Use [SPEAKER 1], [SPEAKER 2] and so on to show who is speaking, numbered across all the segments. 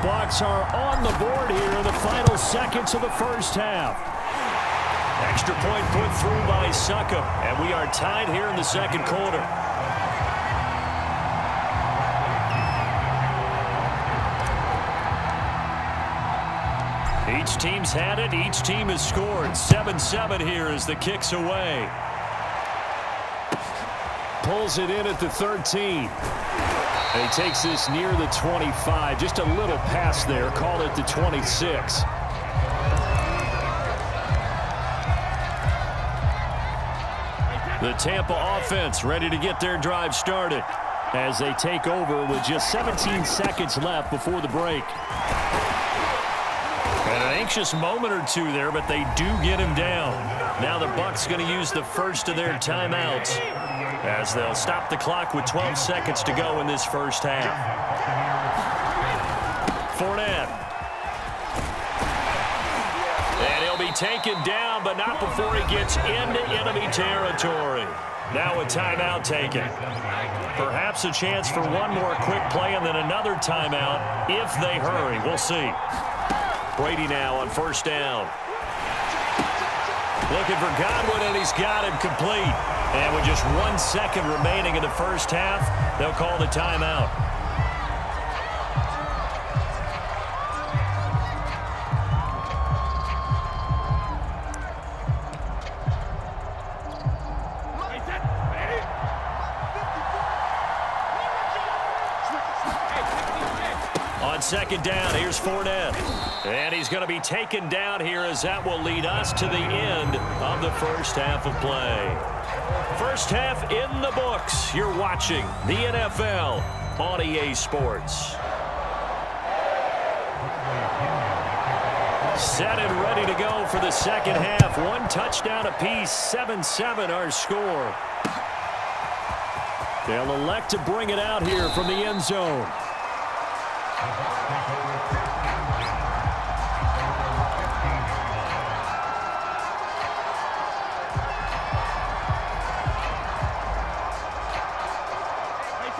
[SPEAKER 1] Bucs are on the board here in the final seconds of the first half. Extra point put through by Suckup, and we are tied here in the second quarter. Each team's had it. Each team has scored. 7-7 here as the kick's away. Pulls it in at the 13. And he takes this near the 25. Just a little pass there. Call it the 26. The Tampa offense ready to get their drive started as they take over with just 17 seconds left before the break. And an anxious moment or two there, but they do get him down. Now the Bucs going to use the first of their timeouts as they'll stop the clock with 12 seconds to go in this first half. Fournette. And he'll be taken down, but not before he gets into enemy territory. Now a timeout taken. Perhaps a chance for one more quick play and then another timeout if they hurry. We'll see. Brady now on first down. Looking for Godwin, and he's got him complete. And with just 1 second remaining in the first half, they'll call the timeout. On second down, here's Fournette. And he's going to be taken down here as that will lead us to the end of the first half of play. First half in the books. You're watching the NFL on EA Sports. Set and ready to go for the second half. One touchdown apiece, 7-7 our score. They'll elect to bring it out here from the end zone.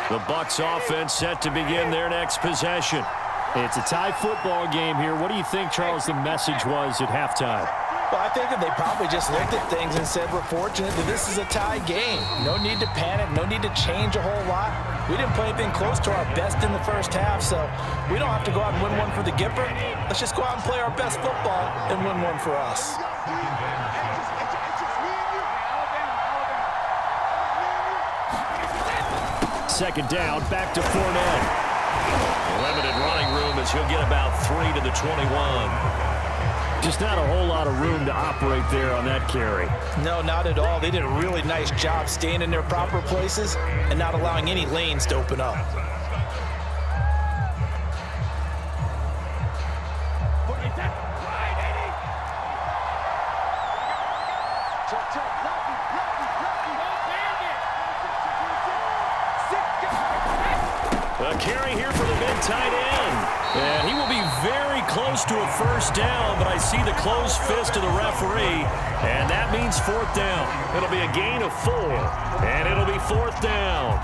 [SPEAKER 1] The Bucs offense set to begin their next possession. It's a tie football game here. What do you think, Charles, the message was at halftime?
[SPEAKER 2] Well, I think that they probably just looked at things and said, we're fortunate that this is a tie game. No need to panic, no need to change a whole lot. We didn't play anything close to our best in the first half, so we don't have to go out and win one for the Gipper. Let's just go out and play our best football and win one for us.
[SPEAKER 1] Second down, back to Fournette. Limited running room as he'll get about 3 to the 21. Just not a whole lot of room to operate there on that carry.
[SPEAKER 2] No, not at all. They did a really nice job staying in their proper places and not allowing any lanes to open up.
[SPEAKER 1] A carry here for the mid-tight end. And he will be very close to a first down, but I see the closed fist of the referee, and that means fourth down. It'll be a gain of 4, and it'll be fourth down.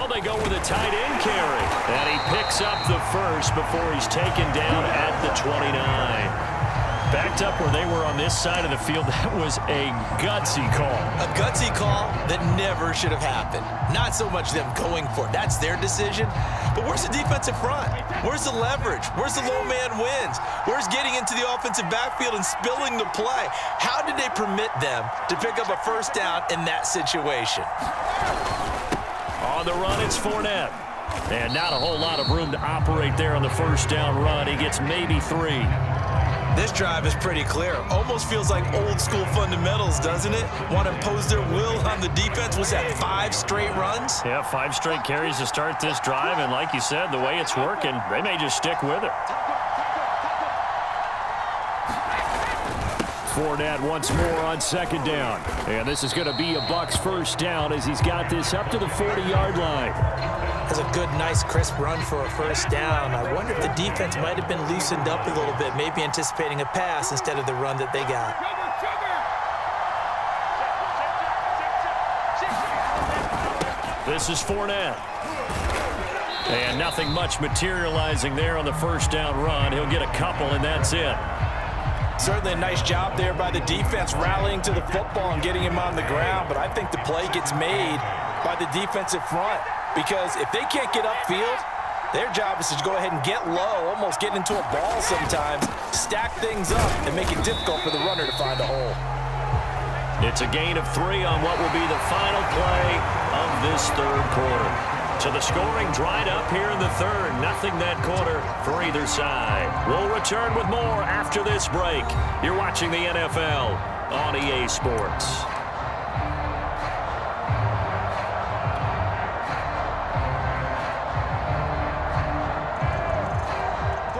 [SPEAKER 1] They go with a tight end carry. And he picks up the first before he's taken down at the 29. Backed up where they were on this side of the field. That was a gutsy call.
[SPEAKER 2] A gutsy call that never should have happened. Not so much them going for it. That's their decision. But where's the defensive front? Where's the leverage? Where's the low man wins? Where's getting into the offensive backfield and spilling the play? How did they permit them to pick up a first down in that situation?
[SPEAKER 1] On the run, it's Fournette. And not a whole lot of room to operate there on the first down run. He gets maybe 3.
[SPEAKER 2] This drive is pretty clear. Almost feels like old school fundamentals, doesn't it? Want to impose their will on the defense. Was that 5 straight runs?
[SPEAKER 1] Yeah, 5 straight carries to start this drive. And like you said, the way it's working, they may just stick with it. Fournette once more on second down. And this is going to be a Bucs first down as he's got this up to the 40-yard line.
[SPEAKER 2] As was a good, nice, crisp run for a first down. I wonder if the defense might have been loosened up a little bit, maybe anticipating a pass instead of the run that they got.
[SPEAKER 1] This is Fournette. And nothing much materializing there on the first down run. He'll get a couple, and that's it.
[SPEAKER 2] Certainly a nice job there by the defense rallying to the football and getting him on the ground, but I think the play gets made by the defensive front because if they can't get upfield, their job is to go ahead and get low, almost get into a ball sometimes, stack things up, and make it difficult for the runner to find a hole.
[SPEAKER 1] It's a gain of 3 on what will be the final play of this third quarter. So the scoring dried up here in the third. Nothing that quarter for either side. We'll return with more after this break. You're watching the NFL on EA Sports.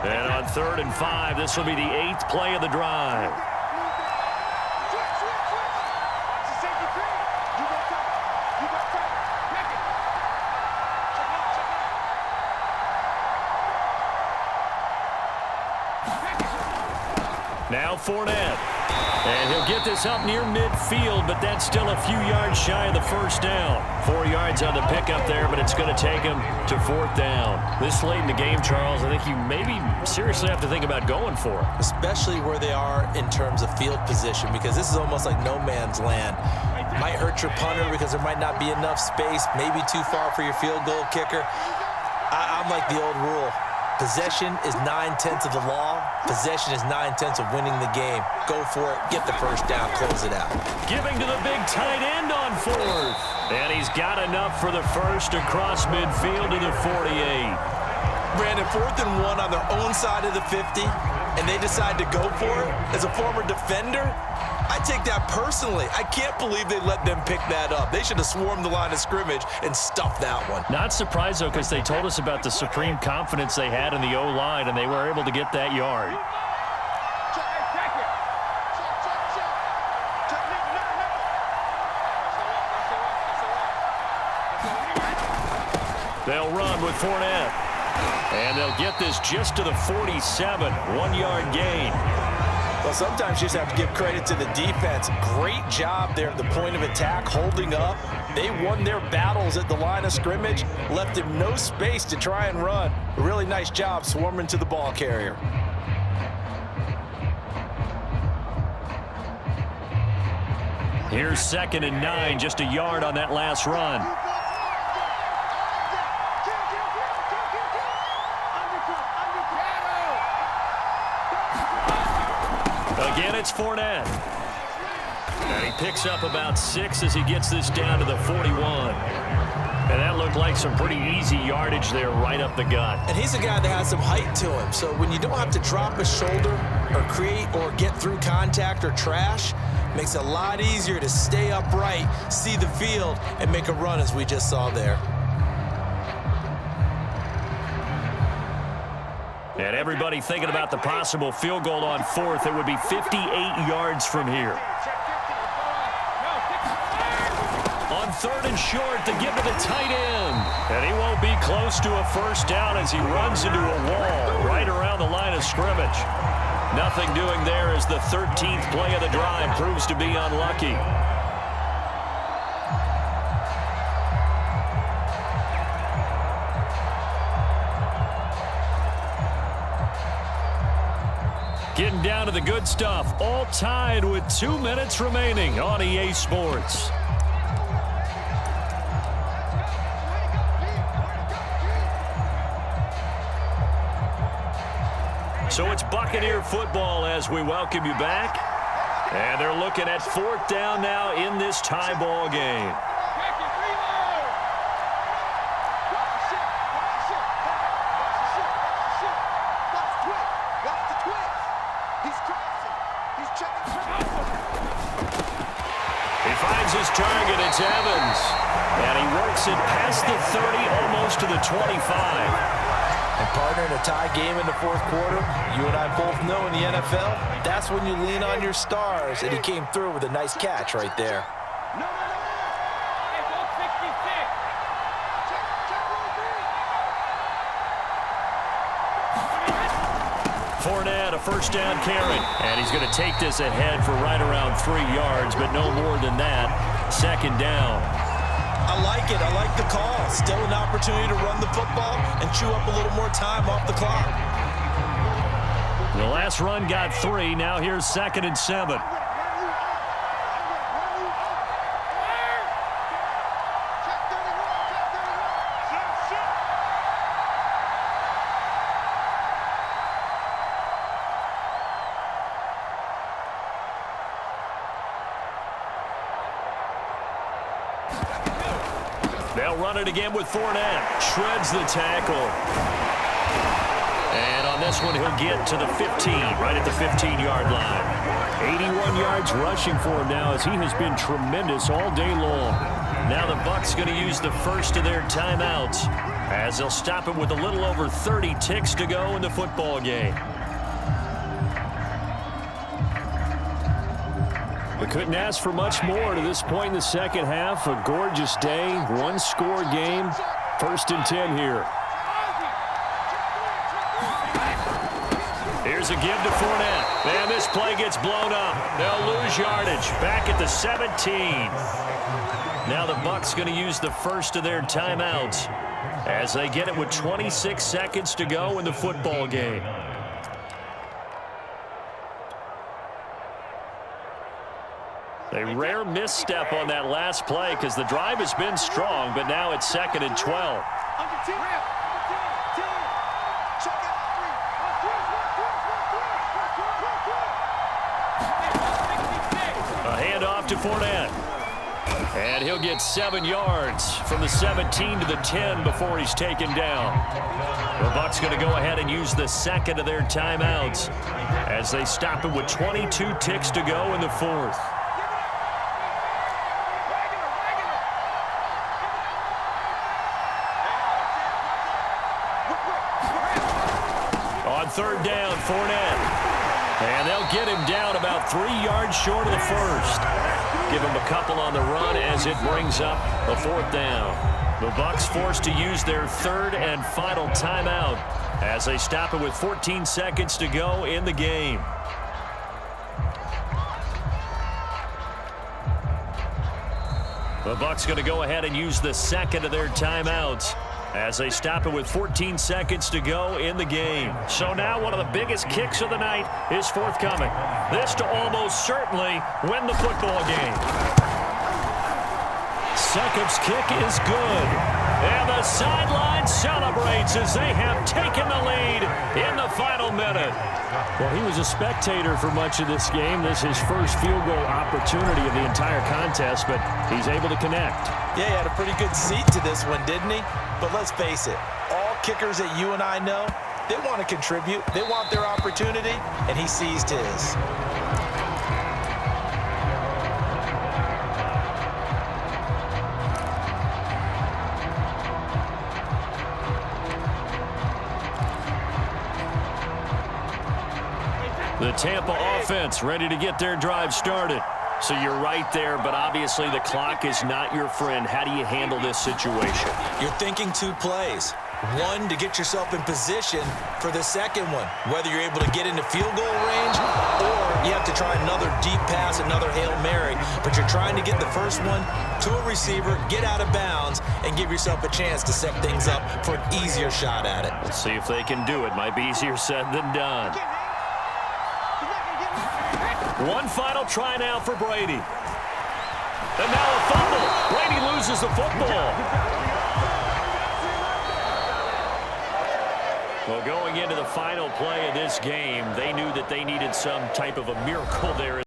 [SPEAKER 1] And on 3rd and 5, this will be the 8th play of the drive. Now Fournette. And he'll get this up near midfield, but that's still a few yards shy of the first down. 4 yards on the pickup there, but it's going to take him to 4th down. This late in the game, Charles, I think you maybe seriously have to think about going for it.
[SPEAKER 2] Especially where they are in terms of field position, because this is almost like no man's land. Might hurt your punter because there might not be enough space, maybe too far for your field goal kicker. I'm like the old rule. Possession is 9/10 of the law. Possession is 9/10 of winning the game. Go for it. Get the first down. Close it out.
[SPEAKER 1] Giving to the big tight end on 4th. And he's got enough for the first across midfield to the 48.
[SPEAKER 2] Brandon, 4th and 1 on their own side of the 50, and they decide to go for it. As a former defender, I take that personally. I can't believe they let them pick that up. They should have swarmed the line of scrimmage and stuffed that one.
[SPEAKER 1] Not surprised, though, because they told us about the supreme confidence they had in the O-line, and they were able to get that yard. They'll run with Fournette. And they'll get this just to the 47, 1-yard gain.
[SPEAKER 2] Well, sometimes you just have to give credit to the defense. Great job there at the point of attack, holding up. They won their battles at the line of scrimmage, left him no space to try and run. A really nice job swarming to the ball carrier.
[SPEAKER 1] Here's 2nd and 9, just a yard on that last run. Again, it's Fournette. And he picks up about 6 as he gets this down to the 41. And that looked like some pretty easy yardage there right up the gut.
[SPEAKER 2] And he's a guy that has some height to him. So when you don't have to drop a shoulder or create or get through contact or trash, makes it a lot easier to stay upright, see the field, and make a run as we just saw there.
[SPEAKER 1] And everybody thinking about the possible field goal on 4th. It would be 58 yards from here. On 3rd and short, to give to the tight end. And he won't be close to a first down as he runs into a wall right around the line of scrimmage. Nothing doing there as the 13th play of the drive proves to be unlucky. Getting down to the good stuff, all tied with 2 minutes remaining on EA Sports. So it's Buccaneer football as we welcome you back. And they're looking at 4th down now in this tie ball game. His target, it's Evans. And he works it past the 30, almost to the 25.
[SPEAKER 2] And partner, in a tie game in the 4th quarter, you and I both know in the NFL, that's when you lean on your stars. And he came through with a nice catch right there.
[SPEAKER 1] Fournette, a first down carry. And he's going to take this ahead for right around 3 yards, but no more than that. Second down.
[SPEAKER 2] I like it. I like the call. Still an opportunity to run the football and chew up a little more time off the clock.
[SPEAKER 1] The last run got 3. Now here's 2nd and 7. They'll run it again with Fournette. Shreds the tackle. And on this one, he'll get to the 15, right at the 15-yard line. 81 yards rushing for him now as he has been tremendous all day long. Now the Bucs going to use the first of their timeouts as they'll stop it with a little over 30 ticks to go in the football game. We couldn't ask for much more to this point in the second half. A gorgeous day, one-score game. 1st and 10 here. Here's a give to Fournette. And this play gets blown up. They'll lose yardage. Back at the 17. Now the Bucs going to use the first of their timeouts as they get it with 26 seconds to go in the football game. A rare misstep on that last play because the drive has been strong, but now it's 2nd and 12. A handoff to Fournette. And he'll get 7 yards from the 17 to the 10 before he's taken down. The Bucs going to go ahead and use the second of their timeouts as they stop it with 22 ticks to go in the 4th. On 3rd down, Fournette. And they'll get him down about 3 yards short of the 1st. Give him a couple on the run as it brings up a 4th down. The Bucs forced to use their 3rd and final timeout as they stop it with 14 seconds to go in the game. The Bucs going to go ahead and use the second of their timeouts as they stop it with 14 seconds to go in the game. So now one of the biggest kicks of the night is forthcoming. This to almost certainly win the football game. Succop's kick is good. And the sideline celebrates as they have taken the lead in the final minute. Well, he was a spectator for much of this game. This is his first field goal opportunity of the entire contest, but he's able to connect.
[SPEAKER 2] Yeah, he had a pretty good seat to this one, didn't he? But let's face it, all kickers that you and I know, they want to contribute. They want their opportunity, and he seized his.
[SPEAKER 1] The Tampa offense ready to get their drive started. So you're right there, but obviously the clock is not your friend. How do you handle this situation?
[SPEAKER 2] You're thinking 2 plays. One, to get yourself in position for the second one, whether you're able to get into field goal range or you have to try another deep pass, another Hail Mary. But you're trying to get the first one to a receiver, get out of bounds, and give yourself a chance to set things up for an easier shot at it.
[SPEAKER 1] Let's see if they can do it. Might be easier said than done. One final try now for Brady. And now a fumble. Brady loses the football. Well, going into the final play of this game, they knew that they needed some type of a miracle there.